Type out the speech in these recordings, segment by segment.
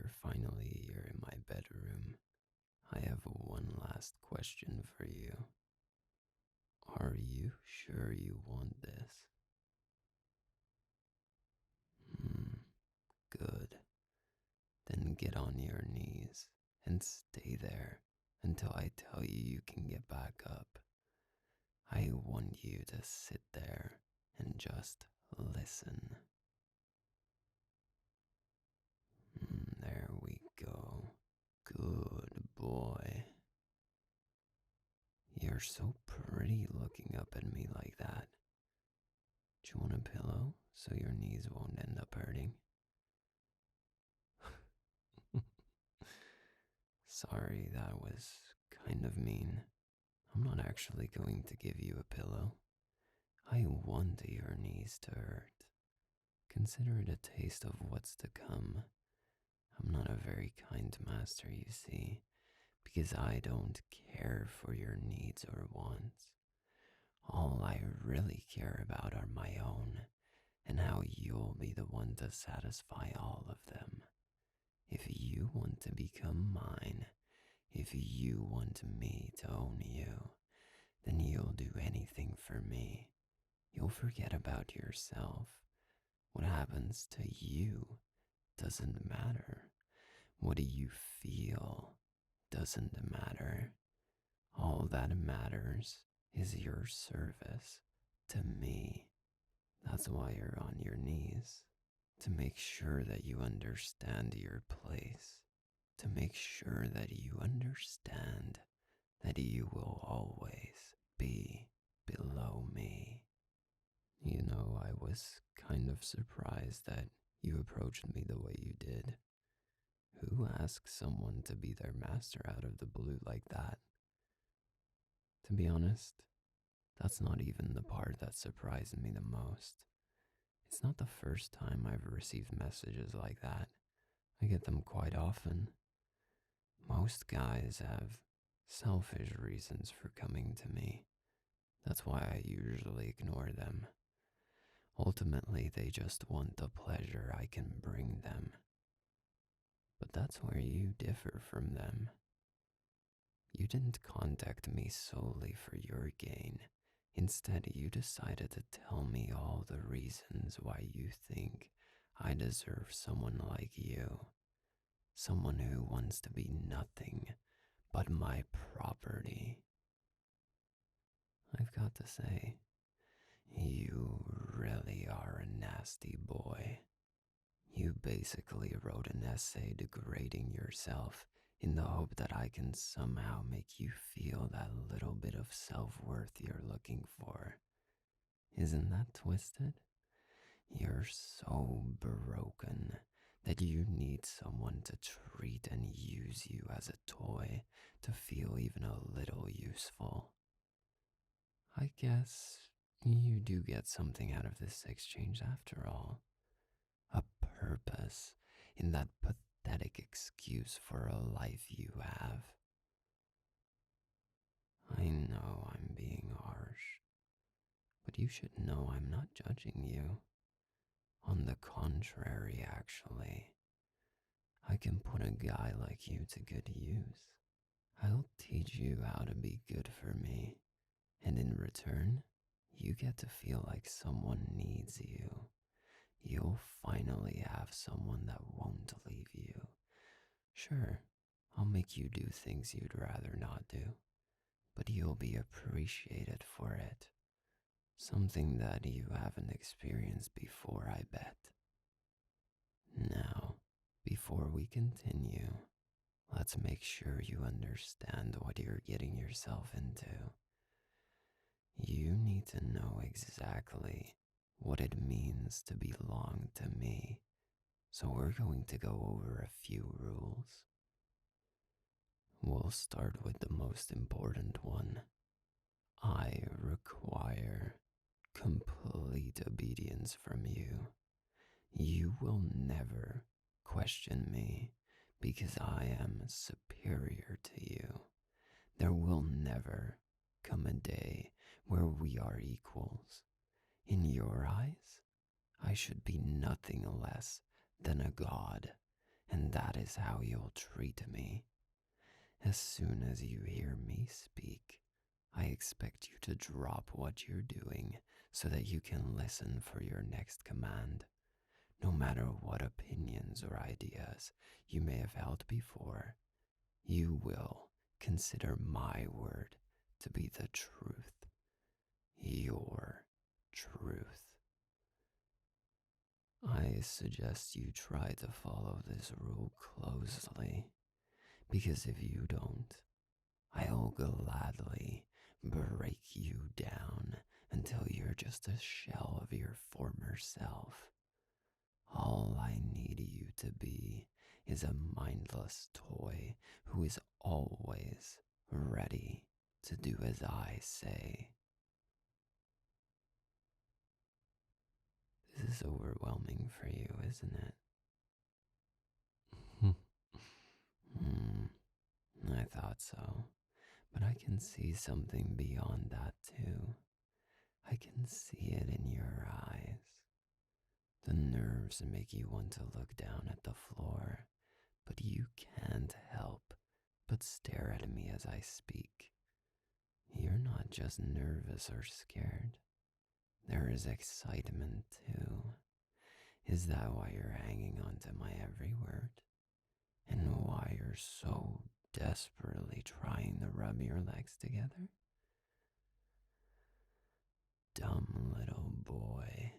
you're finally here in my bedroom, I have one last question for you. Are you sure you want this? Hmm, good. Then get on your knees and stay there until I tell you you can get back up. I want you to sit there and just listen. There we go. Good boy. You're so pretty looking up at me like that. Do you want a pillow so your knees won't end up hurting? Sorry, that was kind of mean. I'm not actually going to give you a pillow. I want your knees to hurt. Consider it a taste of what's to come. I'm not a very kind master, you see, because I don't care for your needs or wants. All I really care about are my own, and how you'll be the one to satisfy all of them. If you want to become mine, if you want me to own you, then you'll do anything for me. You'll forget about yourself. What happens to you doesn't matter. What do you feel doesn't matter. All that matters is your service to me. That's why you're on your knees, to make sure that you understand your place, to make sure that you understand that you will always be below me. You know, I was kind of surprised that you approached me the way you did. Who asks someone to be their master out of the blue like that? To be honest, that's not even the part that surprised me the most. It's not the first time I've received messages like that. I get them quite often. Most guys have selfish reasons for coming to me. That's why I usually ignore them. Ultimately, they just want the pleasure I can bring them. But that's where you differ from them. You didn't contact me solely for your gain. Instead, you decided to tell me all the reasons why you think I deserve someone like you. Someone who wants to be nothing but my property. I've got to say, you really are a nasty boy. You basically wrote an essay degrading yourself in the hope that I can somehow make you feel that little bit of self-worth you're looking for. Isn't that twisted? You're so broken that you need someone to treat and use you as a toy to feel even a little useful. I guess you do get something out of this exchange after all. A purpose in that pathetic excuse for a life you have. I know I'm being harsh, but you should know I'm not judging you. On the contrary, actually, I can put a guy like you to good use. I'll teach you how to be good for me, and in return, you get to feel like someone needs you. You'll finally have someone that won't leave you. Sure, I'll make you do things you'd rather not do, but you'll be appreciated for it. Something that you haven't experienced before, I bet. Now, before we continue, let's make sure you understand what you're getting yourself into. You need to know exactly what it means to belong to me, so we're going to go over a few rules. We'll start with the most important one. I require complete obedience from you. You will never question me because I am superior to you. There will never come a day where we are equals. In your eyes, I should be nothing less than a god, and that is how you'll treat me. As soon as you hear me speak, I expect you to drop what you're doing so that you can listen for your next command. No matter what opinions or ideas you may have held before, you will consider my word to be the truth, your truth. I suggest you try to follow this rule closely, because if you don't, I'll gladly break you down until you're just a shell of your former self. All I need you to be is a mindless toy who is always ready to do as I say. This is overwhelming for you, isn't it? Hmm, I thought so. But I can see something beyond that too. I can see it in your eyes. The nerves make you want to look down at the floor, but you can't help but stare at me as I speak. You're not just nervous or scared. There is excitement too. Is that why you're hanging on to my every word? And why you're so desperately trying to rub your legs together? Dumb little boy.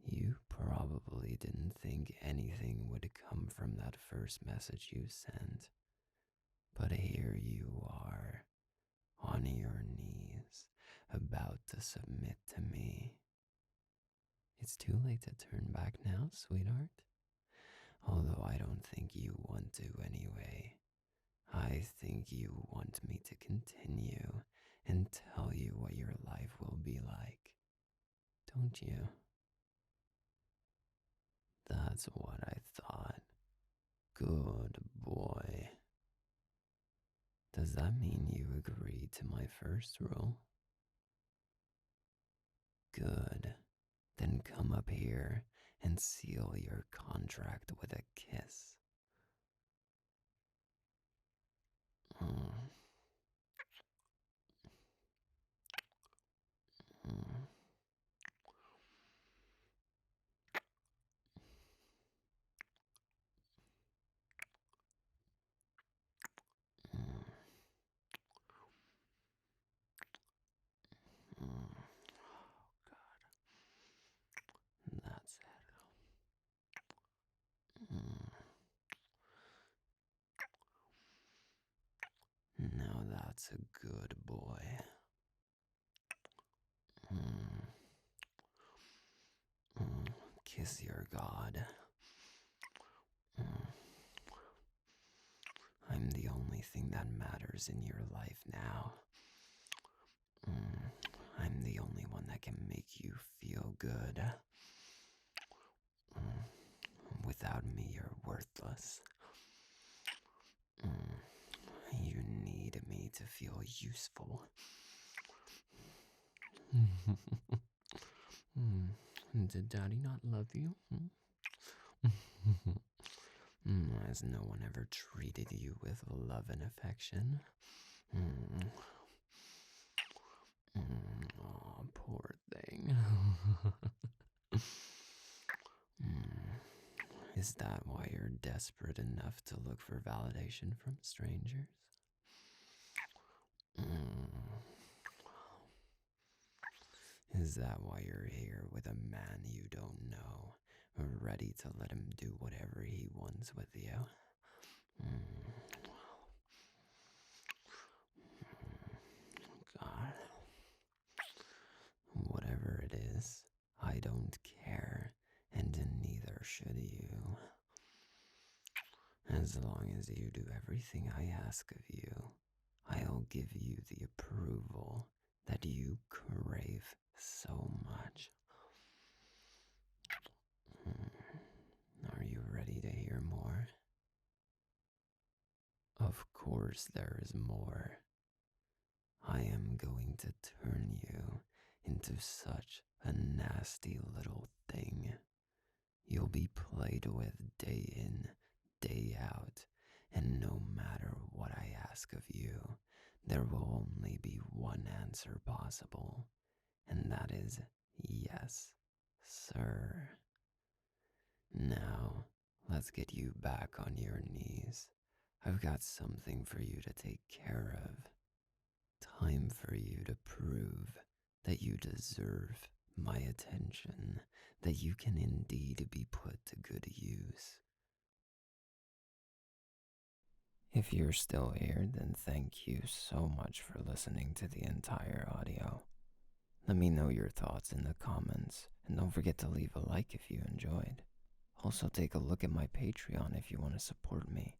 You probably didn't think anything would come from that first message you sent. But here you are, on your knees, about to submit to me. It's too late to turn back now, sweetheart. Although I don't think you want to anyway. I think you want me to continue and tell you what your life will be like. Don't you? That's what I thought. Good boy. Does that mean you agree to my first rule? Good. Then come up here and seal your contract with a kiss. Mm. Mm. Mm. Mm. That's it. Now that's a good boy. Mm. Mm. Kiss your God. Mm. I'm the only thing that matters in your life now. Mm. I'm the only one that can make you feel good. Mm. Without me, you're worthless. Mm. You need me to feel useful. Mm. Did Daddy not love you? Has no one ever treated you with love and affection? Mm. Oh, poor thing. Mm. Is that why you're desperate enough to look for validation from strangers? Mm. Is that why you're here with a man you don't know, ready to let him do whatever he wants with you? Mm. God. Whatever it is, I don't care, and neither should you. As long as you do everything I ask of you, I'll give you the approval that you crave so much. Are you ready to hear more? Of course there is more. I am going to turn you into such a nasty little thing. You'll be played with day in, day out, and no matter what I ask of you, there will only be one answer possible, and that is yes, sir. Now, let's get you back on your knees. I've got something for you to take care of. Time for you to prove that you deserve my attention, that you can indeed be put to good use. If you're still here, then thank you so much for listening to the entire audio. Let me know your thoughts in the comments, and don't forget to leave a like if you enjoyed. Also, take a look at my Patreon if you want to support me.